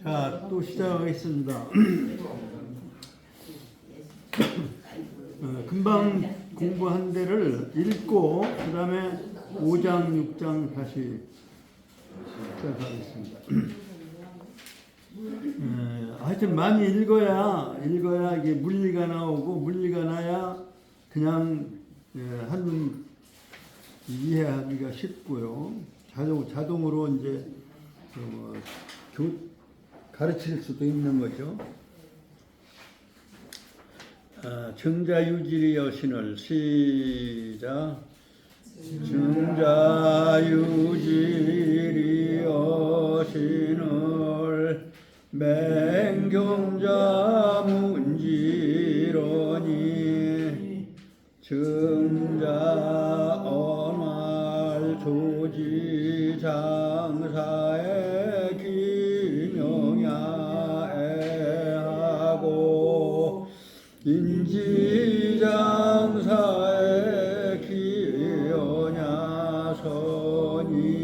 자, 또 시작하겠습니다. 금방 공부한 데를 읽고 그 다음에 5장, 6장 다시 시작하겠습니다. 하여튼 많이 읽어야 이게 문리가 나오고, 문리가 나야 그냥 한 이해하기가 쉽고요. 자동으로 이제 가르칠 수도 있는 거죠. 정자유지리 여신을 시작. 정자유지리 여신을 맹경자 문지러니 정자 언말 조지 장사의 기명야애하고 인지장사의 기여냐 선인이라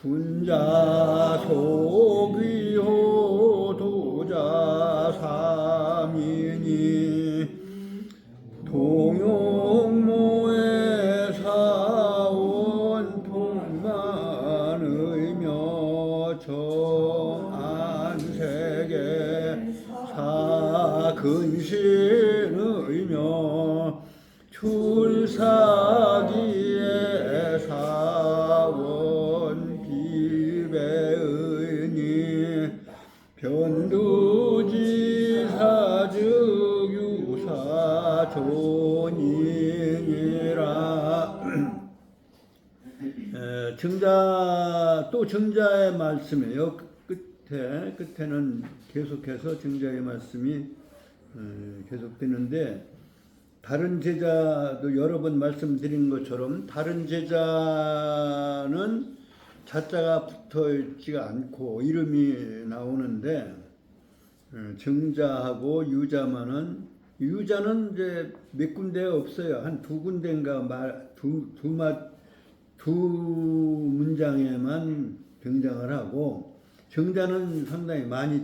군자 소귀호 도자 삼인이 동용모에 사원 통만의며 정안세계 사근신의며 출사기에 사원 비배의니 변두지사즉 유사존인이라. 또 정자의 말씀이에요. 끝에는 계속해서 정자의 말씀이 계속되는데, 다른 제자도 여러 번 말씀드린 것처럼 다른 제자는 자자가 붙어 있지가 않고 이름이 나오는데, 정자하고 유자만은, 유자는 이제 몇 군데 없어요. 한 두 군데인가 두 문장에만 등장을 하고, 정자는 상당히 많이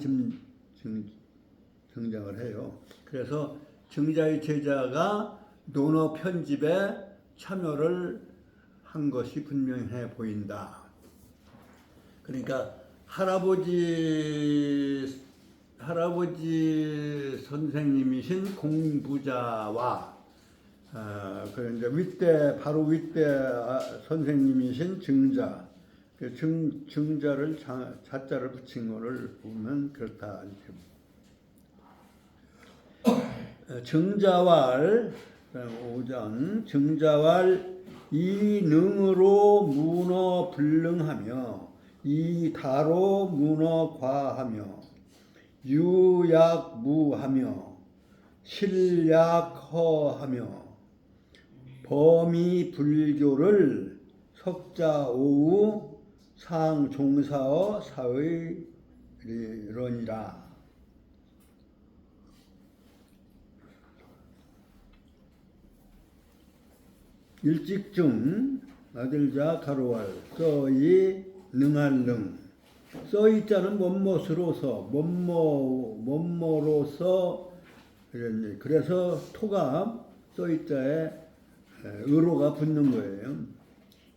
등장을 해요. 그래서 정자의 제자가 논어 편집에 참여를 한 것이 분명해 보인다. 그러니까 할아버지 선생님이신 공부자와 바로 윗대 선생님이신 정자, 정자를 자자를 붙인 것을 보면 그렇다. 정자왈 5장 정자왈 이능으로 문어 불능하며 이다로 문어 과하며 유약무하며 실약허하며 범위 불교를 석자오우 상종사어 사의론이라. 일직중 아들자 가로왈 써이 능할능. 써이자는 뭐뭐로서 뭐뭐로서, 그래서 토가 써이자에 의로가 붙는 거예요.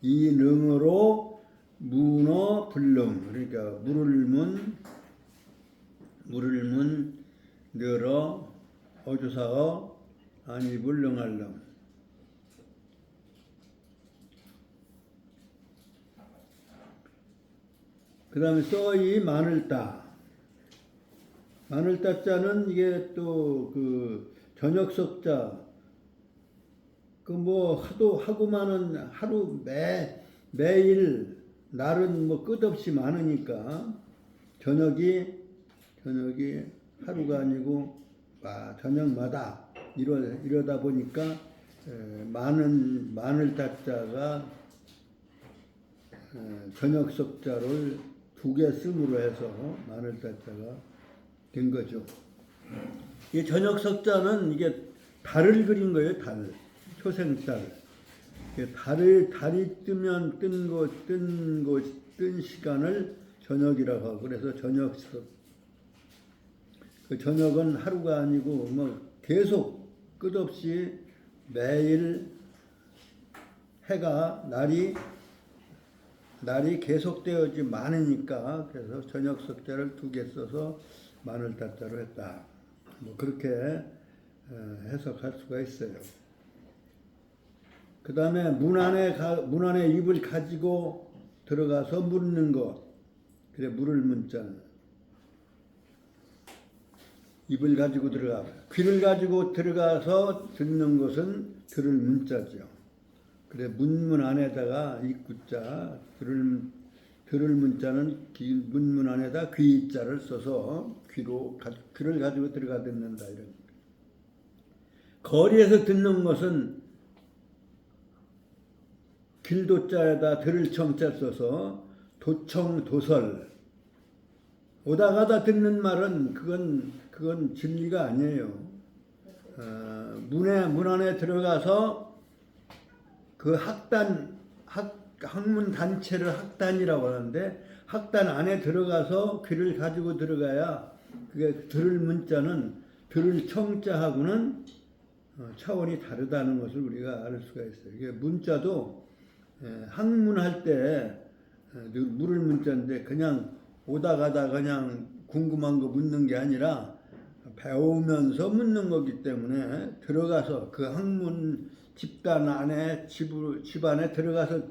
이 능으로 문어 불능, 그러니까 물을 문 늘어 어주사어 안입을 능할능. 그 다음에 써이 마늘따. 마늘따자는 이게 또 저녁석자. 하루 매일 날은 끝없이 많으니까 저녁이 하루가 아니고 저녁마다 이러다 보니까 마늘따자가 저녁석자를 2개 씀으로 해서 마늘따자가 된 거죠. 이 저녁석자는 이게 달을 그린 거예요. 달, 초생달. 달이 뜨면 뜬 시간을 저녁이라고 하고, 그래서 그 저녁은 하루가 아니고 뭐 계속 끝없이 매일 해가 날이 계속되어지 많으니까, 그래서 저녁 석자를 2개 써서 마늘달자로 했다. 뭐 그렇게 해석할 수가 있어요. 그 다음에 문 안에 입을 가지고 들어가서 묻는 것. 그래, 물을 문자는. 입을 가지고 들어가. 귀를 가지고 들어가서 듣는 것은 들을 문자죠. 그래, 문문 안에다가 입구자, 들을 문자는 문문 안에다 귀자를 써서 귀를 가지고 들어가 듣는다. 이런. 거리에서 듣는 것은 길도자에다 들을 청자 써서 도청, 도설. 오다 가다 듣는 말은 그건 진리가 아니에요. 문 안에 들어가서 그 학문 단체를 학단이라고 하는데, 학단 안에 들어가서 귀를 가지고 들어가야, 그게 들을 문자는 들을 청자하고는 차원이 다르다는 것을 우리가 알 수가 있어요. 이게 문자도 학문할 때 물을 문자인데, 그냥 오다 가다 그냥 궁금한 거 묻는 게 아니라 배우면서 묻는 거기 때문에 들어가서 그 학문 집단 안에 집 안에 들어가서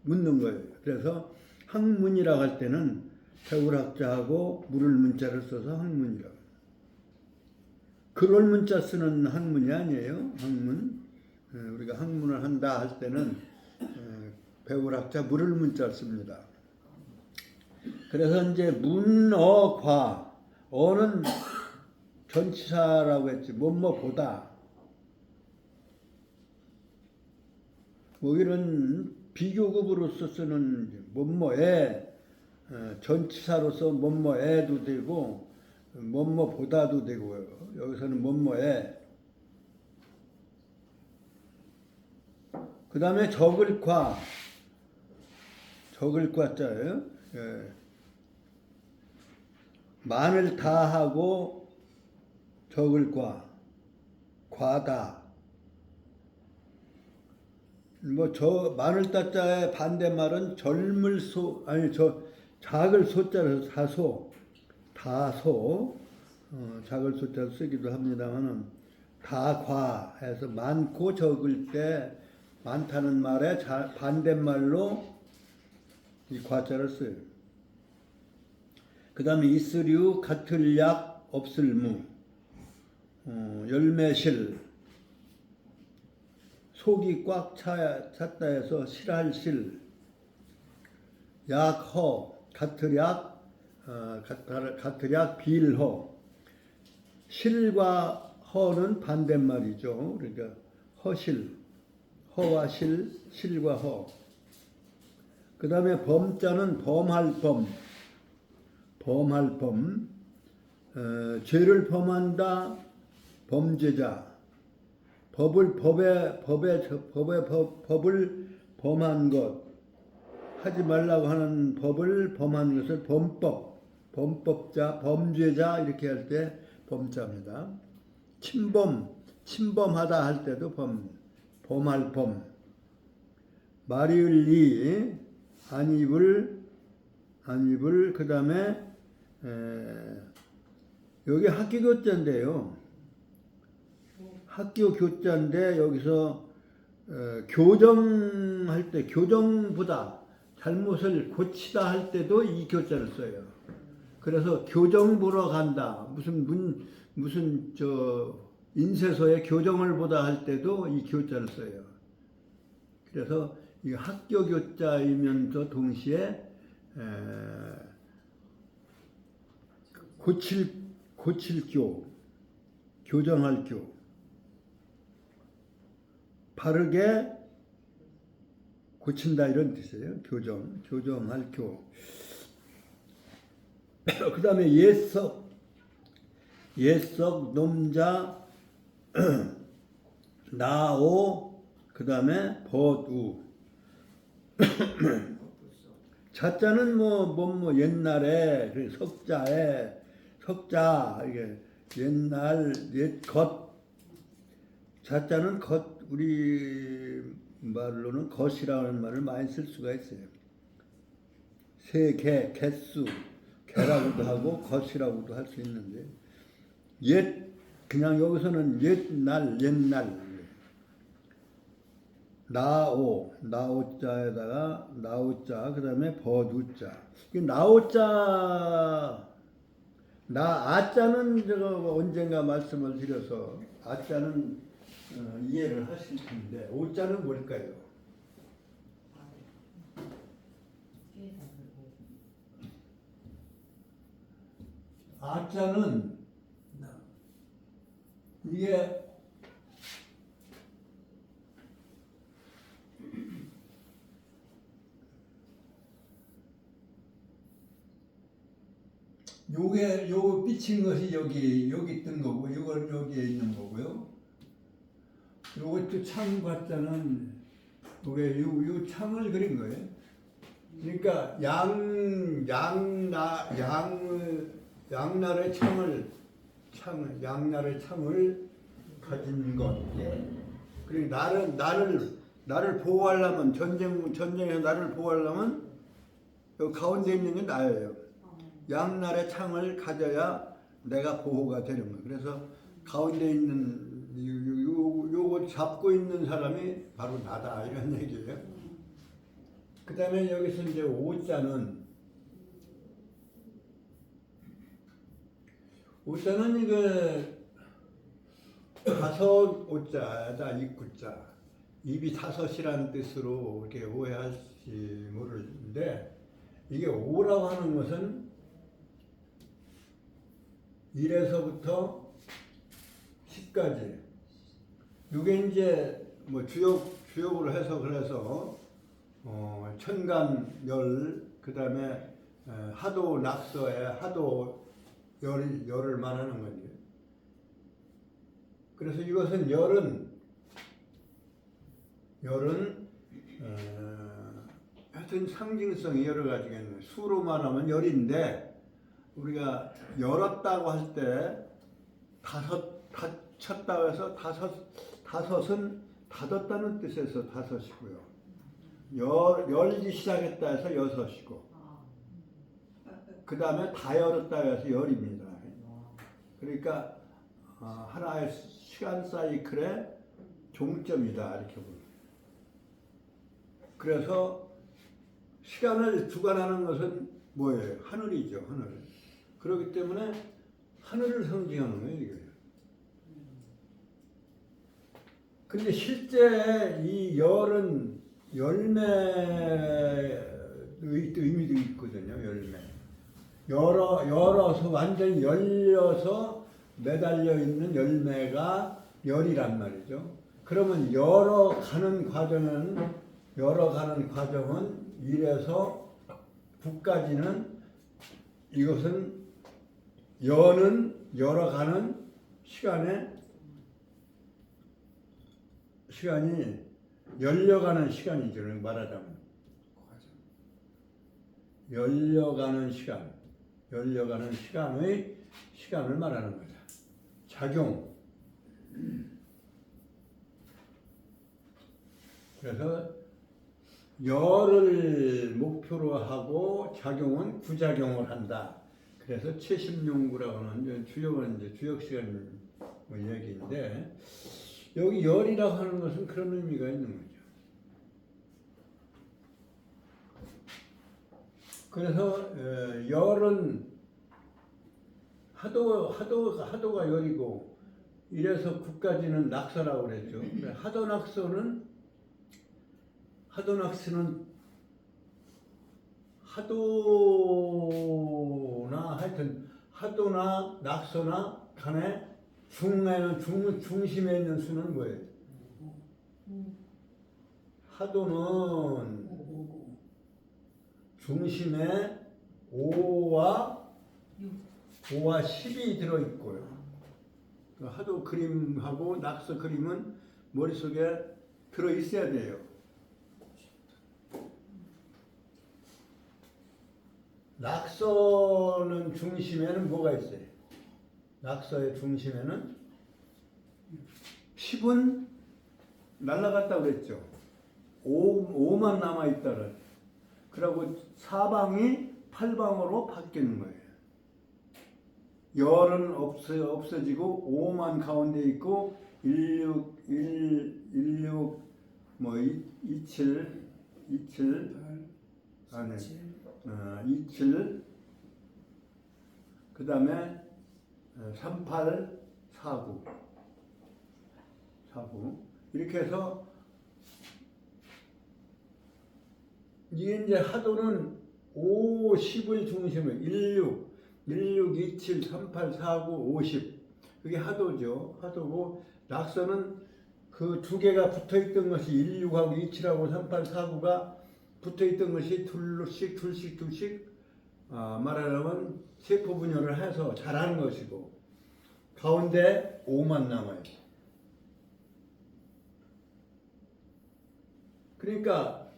묻는 거예요. 그래서 학문이라고 할 때는 배울학자하고 물을 문자를 써서 학문이라고. 글을 문자 쓰는 학문이 아니에요. 학문. 우리가 학문을 한다 할 때는 배울학자 물을 문자를 씁니다. 그래서 이제 문어과, 어는 전치사라고 했지, 뭐뭐보다. 뭐 이런 비교급으로서 쓰는 뭐뭐에, 전치사로서 뭐뭐에도 되고 뭐뭐보다도 되고요. 여기서는 뭐뭐에. 그 다음에 적을과 자예요. 만을 다하고 적을과, 과다. 뭐 만을 따자의 반대말은 작을 소자를 다소, 작을 소자를 쓰기도 합니다만은 다과해서 많고 적을 때 많다는 말에 반대말로 이 과자를 써요. 그 다음에 있으류, 같을 약, 없을 무, 열매실, 속이 꽉 찼다 해서 실할 실, 약허, 같을 약, 빌허. 실과 허는 반대말이죠. 그러니까 허실, 허와 실과 허. 그 다음에 범자는 범할 범, 죄를 범한다, 범죄자. 법을 범한 것, 하지 말라고 하는 법을 범한 것을 범법자, 범죄자 이렇게 할 때 범자입니다. 침범하다 할 때도 범할 범. 말이을리, 안입을, 그 다음에 여기 학교교자인데요. 학교교자인데 여기서 교정할 때, 교정보다 잘못을 고치다 할 때도 이 교자를 써요. 그래서 교정 보러 간다. 무슨 인쇄소에 교정을 보다 할 때도 이 교자를 써요. 그래서 이 학교교자이면서 동시에 고칠 교정할 교. 바르게 고친다 이런 뜻이에요. 교정할 교. 그 다음에 옛석, 놈자, 나오, 그 다음에 벗우. 자자는 뭐 옛날에 그 석자 이게 옛날 옛것. 자자는 것, 우리 말로는 것이라는 말을 많이 쓸 수가 있어요. 세개, 개수, 개라고도 하고 것이라고도 할 수 있는데 그냥 여기서는 옛날 나오자에다가 나오자, 그 다음에 버두자. 나오자, 아자는 제가 언젠가 말씀을 드려서 아자는 이해를 하실 텐데 오자는 뭘까요? 아자는 이게 요 삐친 것이 여기 뜬 거고, 이건 여기에 있는 거고요. 요것도 창과자는 요게 요 창을 그린 거예요. 그러니까 양날의 창을 가진 것. 그리고 나를 보호하려면 전쟁에서 나를 보호하려면 요 가운데 있는 게 나예요. 양날의 창을 가져야 내가 보호가 되는 거예요. 그래서 가운데 있는 요거 잡고 있는 사람이 바로 나다 이런 얘기예요. 그 다음에 여기서 이제 오자는 이거 다섯 오자다 입구자, 입이 다섯이라는 뜻으로 이렇게 오해할지 모르는데 이게 오라고 하는 것은 1에서부터 10까지. 이게 이제 뭐 주역으로 해서 그래서 천간열, 그 다음에 하도 낙서에 하도 열을 말하는 거죠. 그래서 이것은 열은 하여튼 상징성이 여러 가지가 있는, 수로 말하면 열인데 우리가 열었다고 할 때 닫혔다고 해서 다섯은 닫았다는 뜻에서 다섯이고요. 열기 시작했다 해서 여섯이고, 그 다음에 다 열었다 해서 열입니다. 그러니까 하나의 시간 사이클의 종점이다 이렇게 봅니다. 그래서 시간을 주관하는 것은 뭐예요? 하늘이죠, 하늘. 그렇기 때문에 하늘을 상징하는 거예요, 이거예요. 근데 실제 이 열은 열매의 의미도 있거든요, 열매. 열어서 완전히 열려서 매달려 있는 열매가 열이란 말이죠. 그러면 열어가는 과정은 1에서 9까지는 이것은 열어가는 시간이 열려가는 시간이죠. 말하자면 열려가는 시간을 말하는 거죠. 작용. 그래서 열을 목표로 하고 작용은 부작용을 한다. 그래서 70용구라고 하는 주역은 이제 주역 시간 얘기인데, 여기 열이라고 하는 것은 그런 의미가 있는 거죠. 그래서 열은 하도가 열이고 1에서 9까지는 낙서라고 그랬죠. 하도낙서는 하도나 낙서나 간에 중심에 있는 수는 뭐예요? 하도는 중심에 5와 10이 들어있고요. 하도 그림하고 낙서 그림은 머릿속에 들어 있어야 돼요. 낙서는 중심에는 뭐가 있어요? 낙서의 중심에는 10은 날라갔다고 그랬죠. 5만 남아있다를. 그리고 사방이 8방으로 바뀌는 거예요. 열은 없어지고 5만 가운데 있고 16, 16, 27 안에 27 그 다음에 38, 49 이렇게 해서 이게 이제 하도는 5, 10을 중심으로 16, 27, 38, 49, 50 그게 하도죠. 하도고 낙서는 그 두 개가 붙어있던 것이 16하고 27하고 38, 49가 붙어있던 것이 둘씩 말하자면 세포 분열을 해서 자라는 것이고 가운데 5만 남아요. 그러니까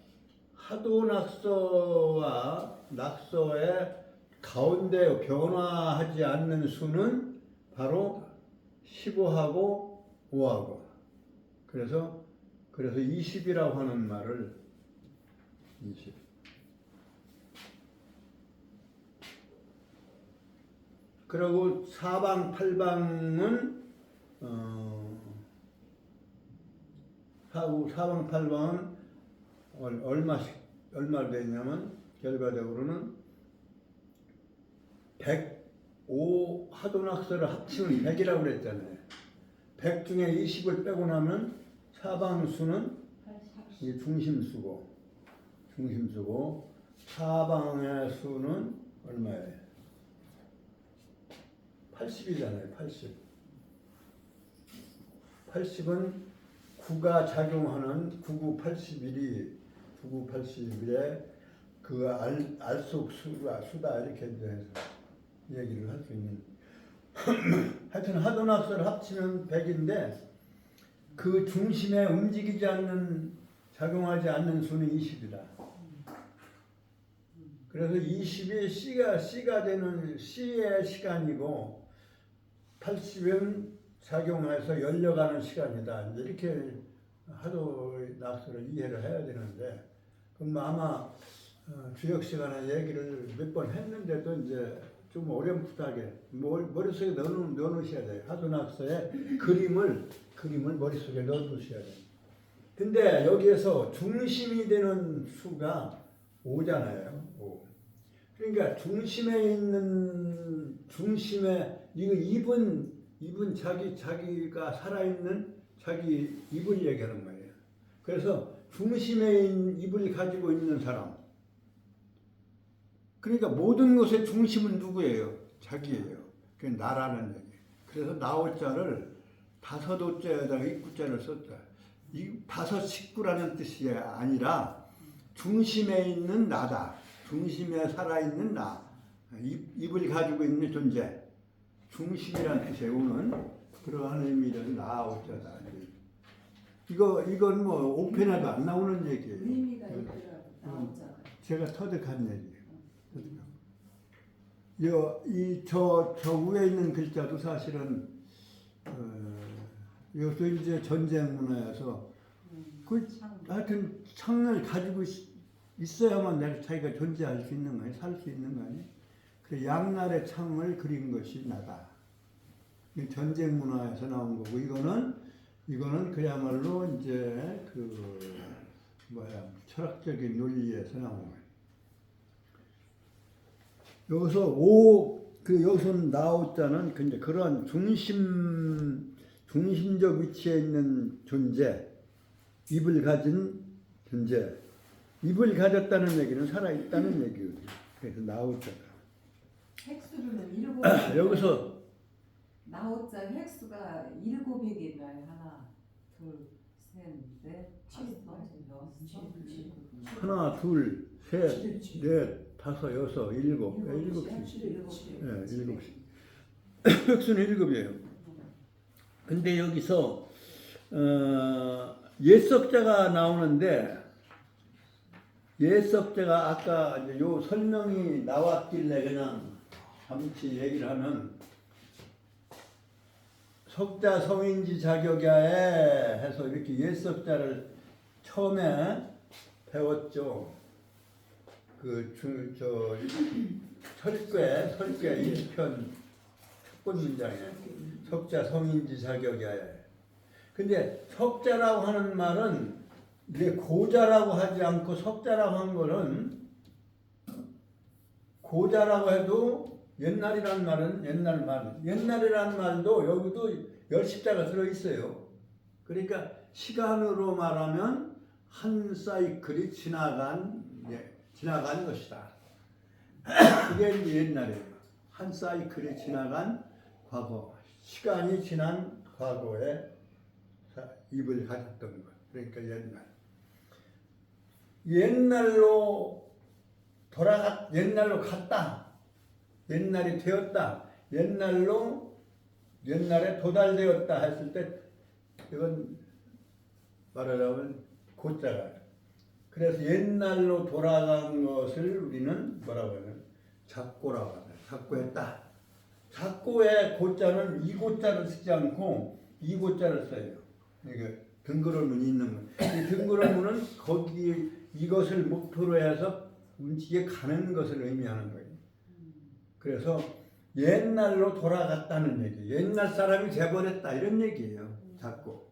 하도 낙서와 낙서의 가운데 변화하지 않는 수는 바로 15하고 5하고 그래서 20이라고 하는 말을 20 그리고 사방 8방은 사방 8방은 얼마 되냐면 결과적으로는 105 하도낙서를 합치면 100이라고 그랬잖아요. 100 중에 20을 빼고 나면 사방수는 이게 중심수고 사방의 수는 얼마예요? 80이잖아요. 80은 9가 작용하는 9981에 그 알속 수다 이렇게 해서 얘기를 할 수 있는 하여튼 하도낙서를 합치면 100인데 그 중심에 움직이지 않는 작용하지 않는 수는 20이다. 그래서 20이 C가 되는 C의 시간이고 80은 작용해서 열려가는 시간이다. 이렇게 하도 낙서를 이해를 해야 되는데 그럼 아마 주역 시간에 얘기를 몇 번 했는데도 이제 좀 어렴풋하게 머릿속에 넣어놓으셔야 돼요. 하도 낙서의 그림을 머릿속에 넣어두셔야 돼요. 근데 여기에서 중심이 되는 수가 5잖아요. 5. 그러니까 중심에 이거 입은 자기가 살아있는 자기 입을 얘기하는 거예요. 그래서 중심에 입을 가지고 있는 사람. 그러니까 모든 것의 중심은 누구예요? 자기예요. 그게 나라는 얘기. 그래서 나오자를 5호자에다가 입구자를 썼다. 이 5식구라는 뜻이 아니라 중심에 있는 나다. 중심에 살아있는 나. 입을 가지고 있는 존재. 중심이라는 뜻의 오는 그러한 의미를 나오자다. 이건 뭐 옥편에도 안 나오는 얘기예요. 의미가 있더라도 나오잖아요. 제가 터득한 얘기예요. 저 위에 있는 글자도 사실은 이것도 이제 전쟁 문화여서 하여튼 창을 가지고 있어야만 내가 자기가 존재할 수 있는 거예요. 살 수 있는 거 아니에요. 그 양날의 창을 그린 것이 나다. 전쟁 문화에서 나온 거고 이거는 그야말로 이제 철학적인 논리에서 나온 거예요. 여기서 여기서 나오자는 근데 그런 중심적 위치에 있는 존재, 입을 가진 존재, 입을 가졌다는 얘기는 살아있다는 얘기거든요. 그래서 나오자가. 획수로는 7. 여기서 나오자 획수가 7획인가요? 하나, 둘, 셋, 넷, 다섯, 여섯, 일곱. 하나, 둘, 셋, 넷, 다섯, 여섯, 일곱. 일곱씩. 획수는 7이에요. 근데 여기서 옛석자가 나오는데 옛석자가 아까 이제 요 설명이 나왔길래 그냥 잠시 얘기를 하면 석자 성인지 자격야에 해서 이렇게 옛석자를 처음에 배웠죠. 설괴 1편 첫 번째 문장에 석자 성인지 자격야에. 근데 석자라고 하는 말은 이제 고자라고 하지 않고 석자라고 한 거는 고자라고 해도 옛날이란 말은 옛날이란 말도 여기도 열십자가 들어있어요. 그러니까 시간으로 말하면 한 사이클이 지나간 것이다. 그게 이제 옛날이에요. 한 사이클이 지나간 과거, 시간이 지난 과거에 입을 가졌던 것. 그러니까 옛날로 갔다. 옛날이 되었다. 옛날에 도달되었다 했을 때 이건 말하자면 고자가. 그래서 옛날로 돌아간 것을 우리는 뭐라고 하냐? 작고라고 하냐. 작고했다. 작고의 고자는 이 고자를 쓰지 않고 이 고자를 써요. 이게 등그러문이 있는 거. 이 등그러문은 거기 이것을 목표로 해서 움직여 가는 것을 의미하는 거예요. 그래서 옛날로 돌아갔다는 얘기. 옛날 사람이 돼버렸다 이런 얘기예요. 자꾸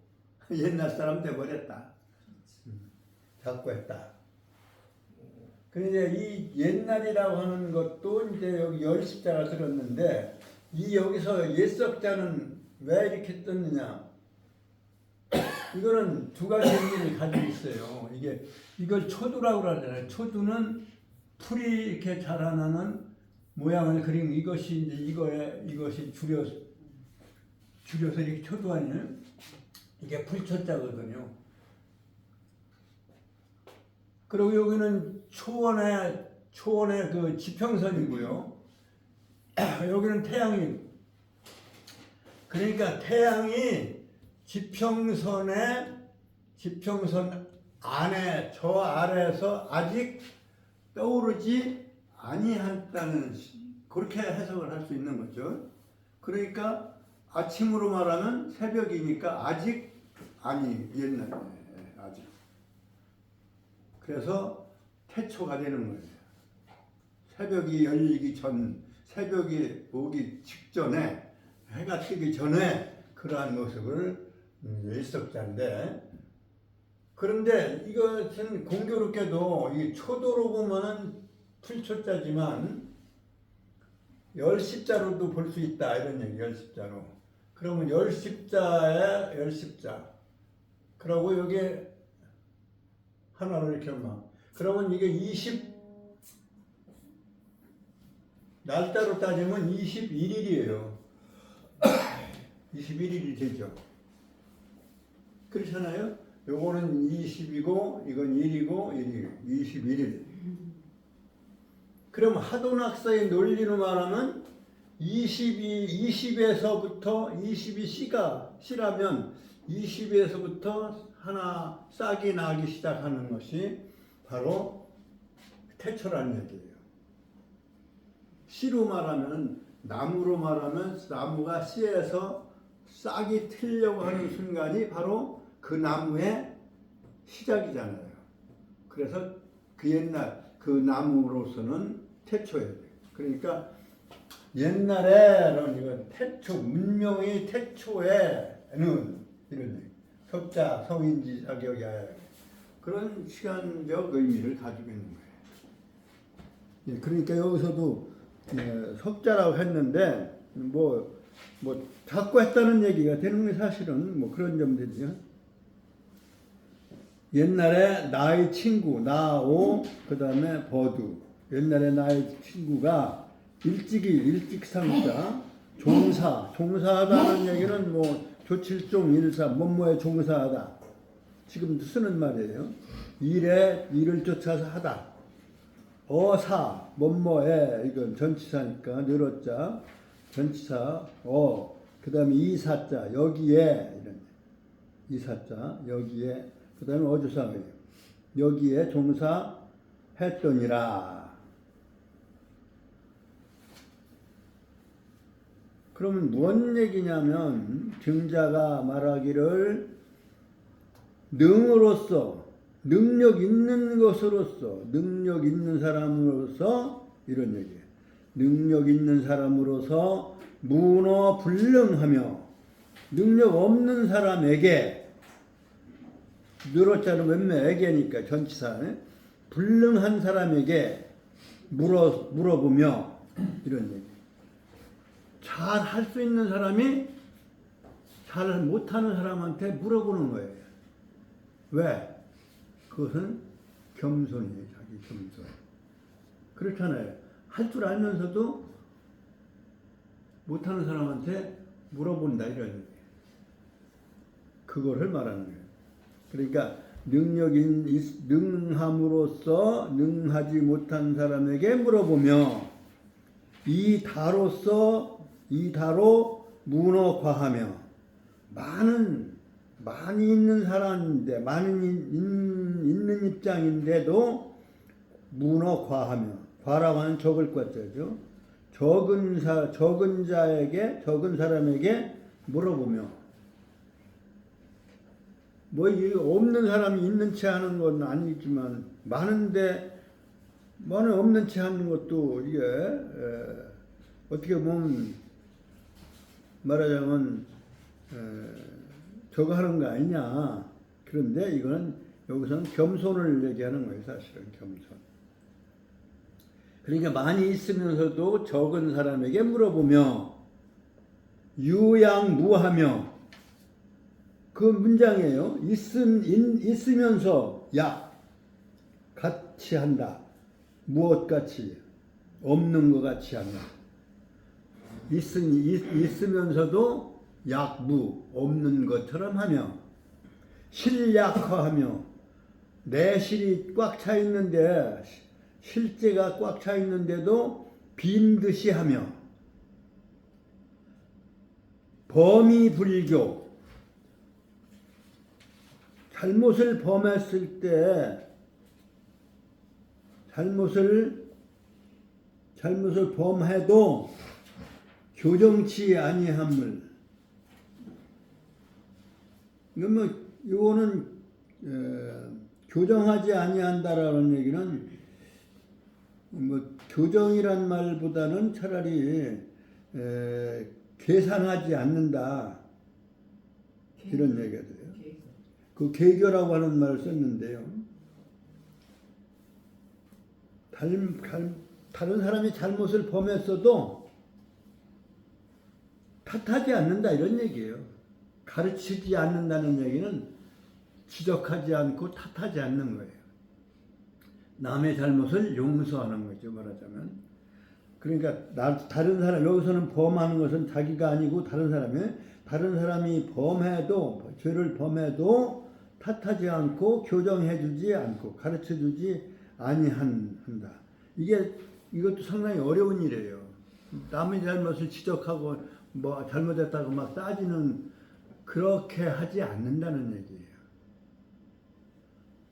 옛날 사람 돼버렸다. 자꾸 했다. 그런데 이 옛날이라고 하는 것도 이제 여기 열십자가 들었는데 이 여기서 옛석자는 왜 이렇게 떴느냐? 이거는 두 가지 의미를 가지고 있어요. 이걸 초두라고 하잖아요. 초두는 풀이 이렇게 자라나는 모양을 그린 이것이 이제 이것이 줄여서 이렇게 초두 아니에요? 이게 풀초자거든요. 그리고 여기는 초원의 그 지평선이고요. 여기는 태양이. 그러니까 태양이 지평선 안에 저 아래에서 아직 떠오르지 아니한다는 그렇게 해석을 할 수 있는 거죠. 그러니까 아침으로 말하면 새벽이니까 아직 아니 옛날에 아직. 그래서 태초가 되는 거예요. 새벽이 열리기 전, 새벽이 오기 직전에 해가 뜨기 전에 그러한 모습을 일석자인데 그런데 이것은 공교롭게도 이 초도로 보면은 풀초자지만 열십자로도 볼 수 있다 이런 얘기. 열십자로. 그러면 열십자에 열십자. 그러고 여기 하나로 이렇게 막. 그러면 이게 날짜로 따지면 21일이에요. 21일이 되죠. 그렇잖아요? 요거는 20이고 이건 1이고 21일. 그럼 하도낙서의 논리로 말하면 20에서부터 22C라면 20에서부터 하나 싹이 나기 시작하는 것이 바로 태초라는 얘기예요. 씨로 말하면 나무로 말하면 나무가 씨에서 싹이 트려고 하는 순간이 바로 그 나무의 시작이잖아요. 그래서 그 옛날 그 나무로서는 태초예요. 그러니까 옛날에는 이건 태초 문명의 태초에는 이런 석자 성인지 자격이 그런 시간적 의미를 가지고 있는 거예요. 그러니까 여기서도 석자라고 했는데 뭐 자꾸 했다는 얘기가 되는 게 사실은 뭐 그런 점들이죠. 옛날에 나의 친구 나오 그다음에 버두. 옛날에 나의 친구가 일직상자 종사하다는 얘기는 뭐 조칠종 일사 뭐뭐에 종사하다. 지금 쓰는 말이에요. 일을 쫓아서 하다. 어사 뭐뭐에 이건 전치사니까 늘었자 전치사 그다음에 이사자 여기에 이런 이사자 여기에 그 다음에 어조사예요. 여기에 종사했더니라. 그러면 뭔 얘기냐면 증자가 말하기를 능으로서 능력 있는 것으로서 능력 있는 사람으로서 이런 얘기예요. 능력 있는 사람으로서 문어불능하며 능력 없는 사람에게 늘었자는 웬매에게니까 전치사네. 불능한 사람에게 물어보며 이런 얘기. 잘 할 수 있는 사람이 잘 못하는 사람한테 물어보는 거예요. 왜? 그것은 겸손이에요. 자기 겸손. 그렇잖아요. 할 줄 알면서도 못하는 사람한테 물어본다 이런 얘기예요. 그거를 말하는 거예요. 그러니까 능함으로써 능하지 못한 사람에게 물어보며 이 다로 문어과하며 많이 있는 사람인데 있는 입장인데도 문어과하며 과라고 하는 적을 과자죠. 적은 사람에게 물어보며 뭐 없는 사람이 있는 채 하는 건 아니지만 많은데 없는 채 하는 것도 이게 어떻게 보면 말하자면 저거 하는 거 아니냐. 그런데 이거는 여기서는 겸손을 얘기하는 거예요. 사실은 겸손. 그러니까 많이 있으면서도 적은 사람에게 물어보며 유양무하며 그 문장이에요. 있으면서 같이 한다. 무엇같이 없는 것 같이 한다. 있으면서도 약무 없는 것처럼 하며 실약화하며 내 실이 꽉 차 있는데 실제가 꽉 차 있는데도 빈 듯이 하며 범의불교 잘못을 범했을 때 잘못을 범해도 교정치 아니함을. 이거는 교정하지 아니한다라는 얘기는 교정이란 말보다는 차라리 계산하지 않는다 이런 얘기가 돼요. 그 계교라고 하는 말을 썼는데요. 다른 사람이 잘못을 범했어도 탓하지 않는다 이런 얘기예요. 가르치지 않는다는 얘기는 지적하지 않고 탓하지 않는 거예요. 남의 잘못을 용서하는 거죠, 말하자면. 그러니까 다른 사람, 여기서는 범하는 것은 자기가 아니고 다른 사람이 죄를 범해도 탓하지 않고 교정해주지 않고 가르쳐주지 아니한다. 이것도 상당히 어려운 일이에요. 남의 잘못을 지적하고 잘못했다고 막 따지는 그렇게 하지 않는다는 얘기예요.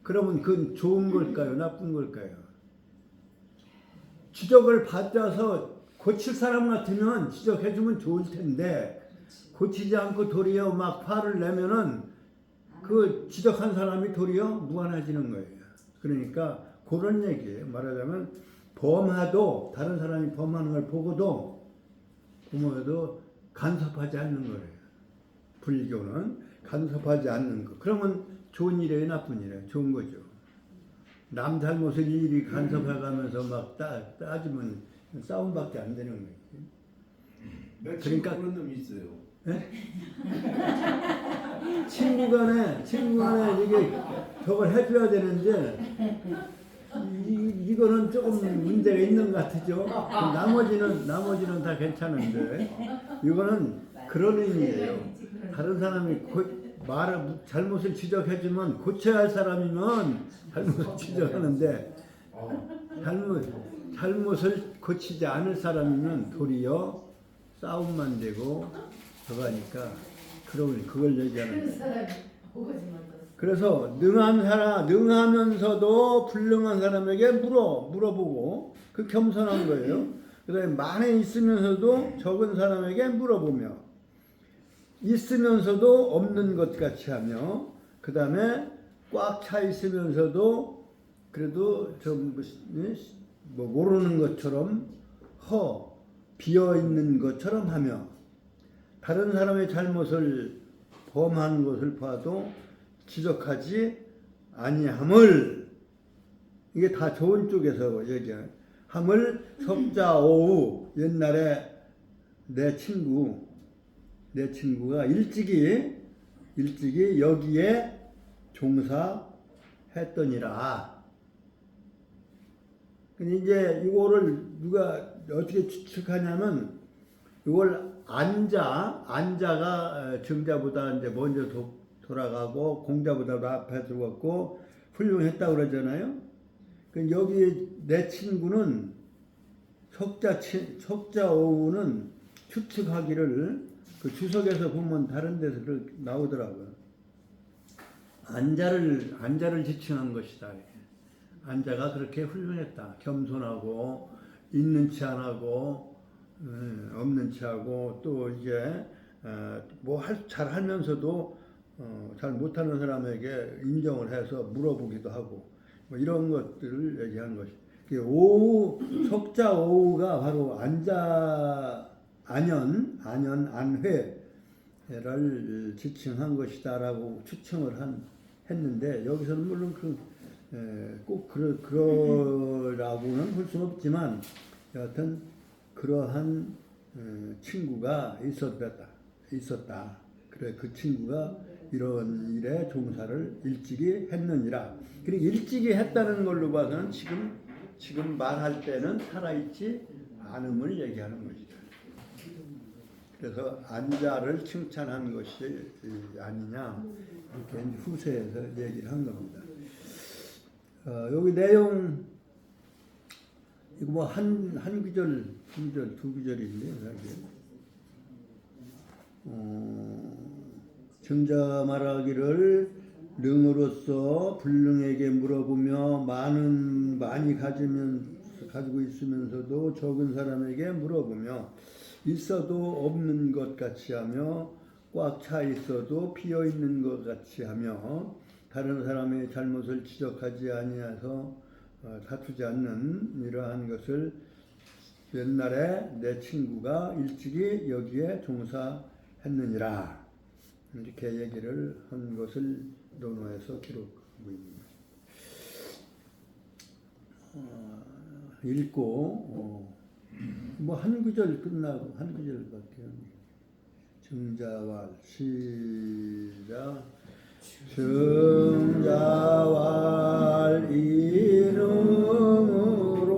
그러면 그건 좋은 걸까요? 나쁜 걸까요? 지적을 받아서 고칠 사람 같으면 지적해주면 좋을 텐데 고치지 않고 도리어 막 화를 내면은 그 지적한 사람이 도리어 무관해지는 거예요. 그러니까 그런 얘기예요. 말하자면 범해도 다른 사람이 범하는 걸 보고도 간섭하지 않는 거예요. 불교는 간섭하지 않는 거. 그러면 좋은 일이에요, 나쁜 일이에요? 좋은 거죠. 남 잘못을 일일이 간섭해가면서 막 따지면 싸움밖에 안 되는 거예요. 그러니까 그런 놈이 있어요. 네? 친구간에 이게 저걸 해줘야 되는데 이거는 조금 문제가 있는 것 같죠. 나머지는 다 괜찮은데 이거는 그런 의미예요. 다른 사람이 잘못을 지적해주면 고쳐야 할 사람이면 잘못을 지적하는데 잘못을 고치지 않을 사람이면 도리어 싸움만 되고 저거 하니까 그걸 얘기하는 거예요. 사람이 보고지만 떴어. 그래서 능하면서도 불능한 사람에게 물어보고 그 겸손한 거예요. 그다음에 많이 있으면서도 적은 사람에게 물어보며 있으면서도 없는 것 같이 하며 그다음에 꽉 차 있으면서도 그래도 좀 뭐 모르는 것처럼 비어 있는 것처럼 하며 다른 사람의 잘못을 범한 것을 봐도 지적하지 아니함을 이게 다 좋은 쪽에서 얘기해요. 함을 석자오우 옛날에 내 친구가 일찍이 여기에 종사했더니라. 근데 이제 이거를 누가 어떻게 추측하냐면 이걸 안자가 정자보다 이제 먼저 돌아가고 공자보다 앞에 들어갔고 훌륭했다고 그러잖아요. 여기 내 친구는 석자오우는 추측하기를 그 주석에서 보면 다른 데서 나오더라고요. 안자를 지칭한 것이다. 안자가 그렇게 훌륭했다. 겸손하고 있는 체 안 하고 없는 체 하고 또 이제 뭐 잘 하면서도 잘 못하는 사람에게 인정을 해서 물어보기도 하고 뭐 이런 것들을 얘기하는 것이. 석자오우가 바로 안회를 지칭한 것이다라고 추측을 했는데 여기서는 물론 꼭 그러라고는 볼 수는 없지만 여하튼 그러한 친구가 있었다. 그래 그 친구가 이런 일에 종사를 일찍이 했느니라. 그리고 일찍이 했다는 걸로 봐서는 지금 말할 때는 살아있지 않음을 얘기하는 것이다. 그래서 안자를 칭찬한 것이 아니냐 이렇게 후세에서 얘기를 한 겁니다. 여기 내용 이거 뭐 한 구절, 두 구절인데 정자 말하기를 능으로서 불능에게 물어보며 많이 가지고 있으면서도 적은 사람에게 물어보며 있어도 없는 것 같이 하며 꽉 차 있어도 비어 있는 것 같이 하며 다른 사람의 잘못을 지적하지 아니해서 다투지 않는 이러한 것을 옛날에 내 친구가 일찍이 여기에 종사했느니라. 이렇게 얘기를 한 것을 논어에서 기록하고 있습니다. 읽고 뭐 한 구절 끝나고 한 구절밖에 정자왈 시작. 정자왈 이름으로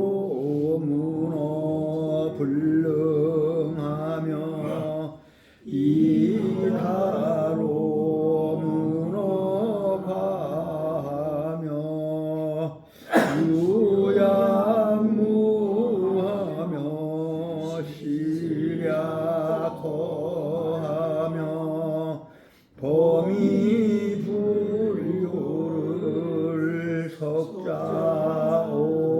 문어 불능하며 이다로 문어 가하며 유양무하며 시략허하며 범이 불효를 석자오우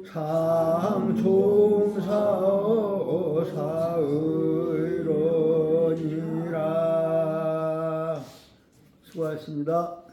상총사의러니라. 수고하셨습니다.